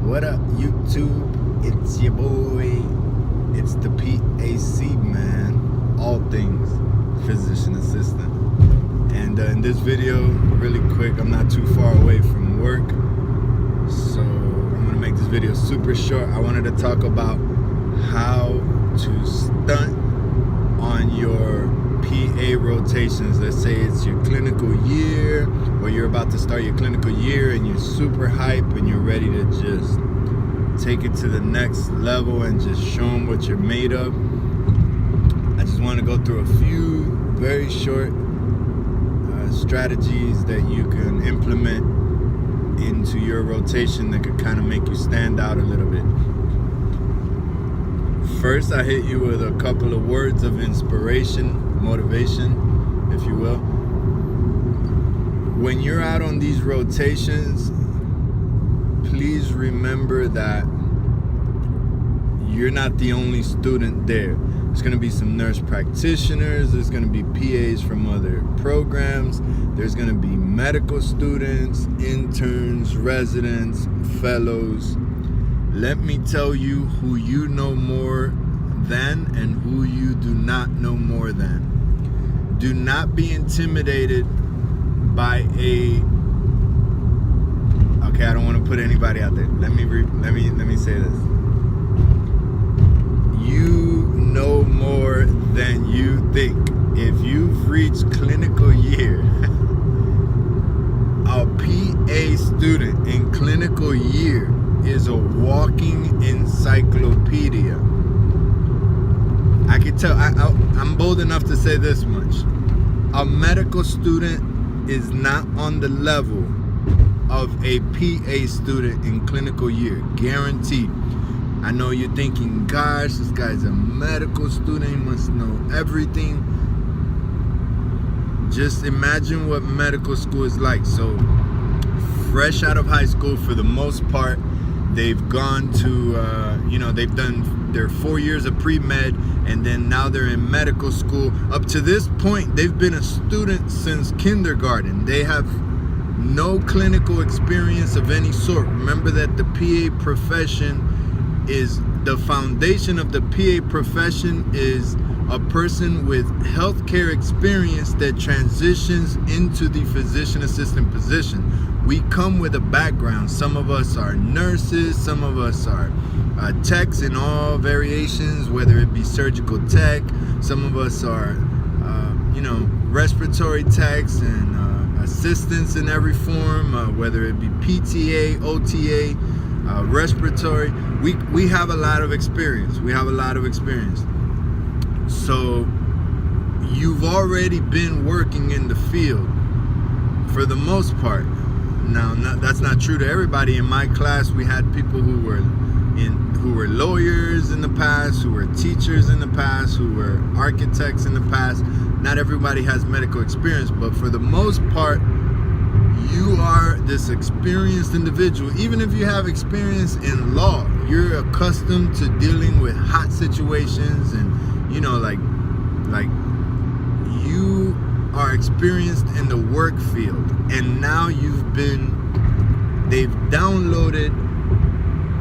What up, YouTube? It's your boy. It's the PAC, man. All things physician assistant. And in this video, really quick, I'm not too far away from work, so I'm gonna make this video super short. I wanted to talk about how to stunt on your PA rotations. Let's say it's your clinical year, or you're about to start your clinical year and you're super hype and you're ready to just take it to the next level and just show them what you're made of. I just want to go through a few very short strategies that you can implement into your rotation that could kind of make you stand out a little bit. First, I hit you with a couple of words of inspiration, motivation, if you will. When you're out on these rotations, please remember that you're not the only student there. There's going to be some nurse practitioners, there's going to be PAs from other programs, there's going to be medical students, interns, residents, fellows. Let me tell you who you know more than and who you do not know more than. Do not be intimidated by okay, I don't want to put anybody out there. Let me say this. You know more than you think. If you've reached clinical year, a PA student in clinical year is a walking encyclopedia. I can tell, I'm bold enough to say this much. A medical student is not on the level of a PA student in clinical year, guaranteed. I know you're thinking, gosh, this guy's a medical student, he must know everything. Just imagine what medical school is like. So, fresh out of high school, for the most part, they've gone to, they've done their 4 years of pre-med, and then now they're in medical school. Up to this point, they've been a student since kindergarten. They have no clinical experience of any sort. Remember that the PA profession is, the foundation of the PA profession is a person with healthcare experience that transitions into the physician assistant position. We come with a background. Some of us are nurses, some of us are techs in all variations, whether it be surgical tech, some of us are respiratory techs and assistants in every form, whether it be PTA, OTA, respiratory. We have a lot of experience. So you've already been working in the field for the most part. Now, that's not true to everybody. In my class, we had people who were lawyers in the past, who were teachers in the past, who were architects in the past. Not everybody has medical experience, but for the most part, you are this experienced individual. Even if you have experience in law, you're accustomed to dealing with hot situations, and like you are experienced in the work field, and now they've downloaded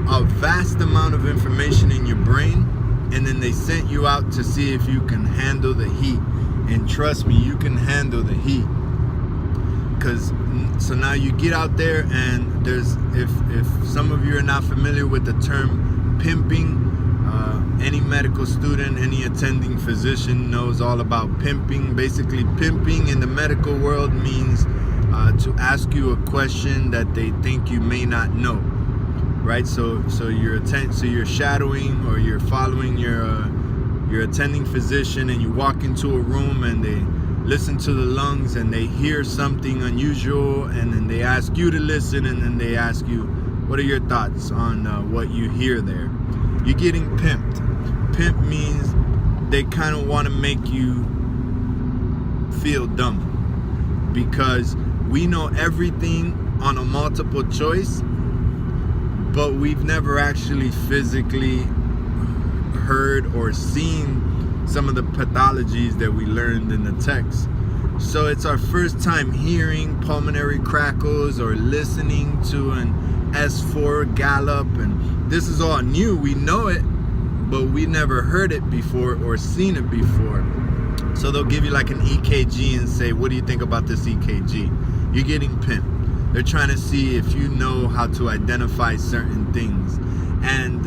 a vast amount of information in your brain, and then they sent you out to see if you can handle the heat. And trust me, you can handle the heat. So now you get out there, and if some of you are not familiar with the term pimping, any medical student, any attending physician knows all about pimping. Basically, pimping in the medical world means to ask you a question that they think you may not know, right? So you're shadowing, or you're following your attending physician, and you walk into a room and they listen to the lungs and they hear something unusual, and then they ask you to listen, and then they ask you, what are your thoughts on what you hear there? You're getting pimped. Pimp means they kind of want to make you feel dumb, because we know everything on a multiple choice, but we've never actually physically heard or seen some of the pathologies that we learned in the text. So it's our first time hearing pulmonary crackles or listening to an S4 gallop, and this is all new. We know it, but we never heard it before or seen it before. So they'll give you like an EKG and say, what do you think about this EKG? You're getting pimped. They're trying to see if you know how to identify certain things. And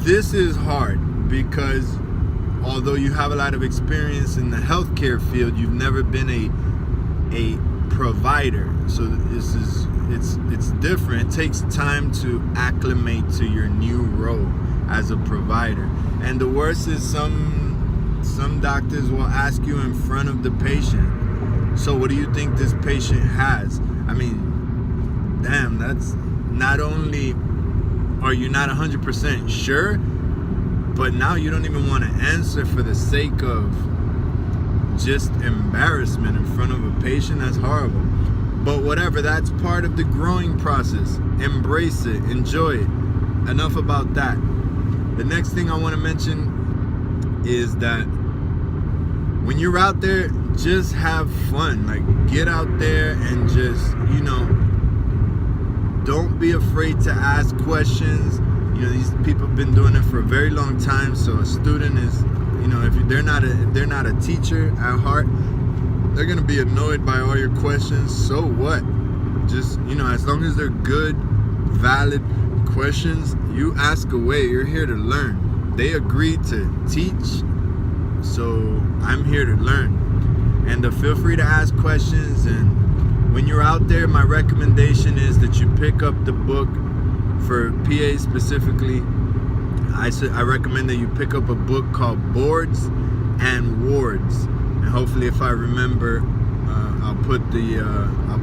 this is hard because although you have a lot of experience in the healthcare field, you've never been a provider. So it's different. It takes time to acclimate to your new role as a provider. And the worst is some doctors will ask you in front of the patient, so what do you think this patient has? I mean, damn, that's not only are you not 100% sure, but now you don't even want to answer for the sake of just embarrassment in front of a patient. That's horrible. But whatever, that's part of the growing process. Embrace it, enjoy it. Enough about that. The next thing I want to mention is that when you're out there, just have fun. Like, get out there and just, don't be afraid to ask questions. These people have been doing it for a very long time. So a student is, if they're not a teacher at heart, they're gonna be annoyed by all your questions. So what? Just, as long as they're good, valid questions, you ask away. You're here to learn. They agreed to teach, so I'm here to learn. And feel free to ask questions. And when you're out there, my recommendation is that you pick up the book for PA specifically. I recommend that you pick up a book called Boards and Wards. And hopefully, if I remember, I'll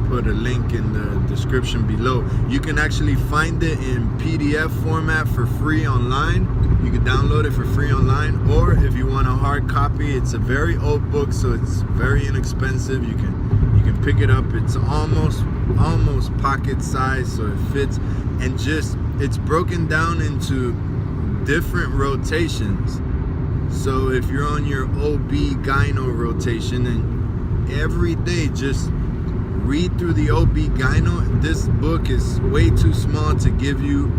put a link in the description below. You can actually find it in PDF format for free online. You can download it for free online, or if you want a hard copy, it's a very old book, so it's very inexpensive. You can pick it up. It's almost pocket size, so it fits, and it's broken down into different rotations. So if you're on your OB-GYN rotation, and every day just read through the OB-GYN, this book is way too small to give you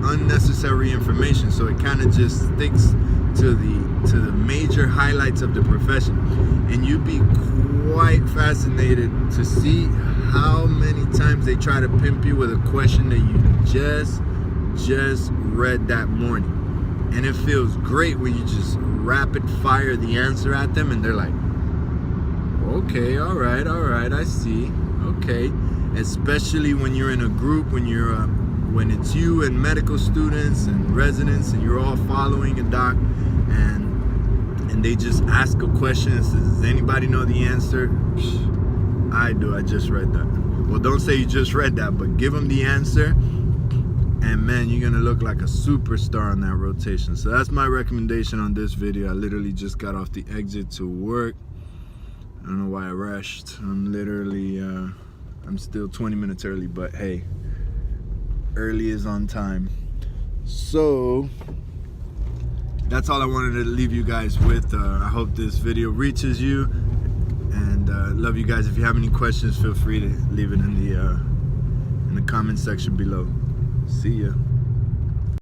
unnecessary information. So it kind of just sticks to the major highlights of the profession. And you'd be quite fascinated to see how many times they try to pimp you with a question that you just read that morning. And it feels great when you just rapid fire the answer at them and they're like, okay, all right, I see, okay. Especially when you're in a group, when it's you and medical students and residents and you're all following a doc, and they just ask a question and says, does anybody know the answer? I do, I just read that. Well, don't say you just read that, but give them the answer. And man, you're gonna look like a superstar on that rotation. So that's my recommendation on this video. I literally just got off the exit to work. I don't know why I rushed. I'm still 20 minutes early, but hey, early is on time. So that's all I wanted to leave you guys with. I hope this video reaches you, and love you guys. If you have any questions, feel free to leave it in the comment section below. See ya.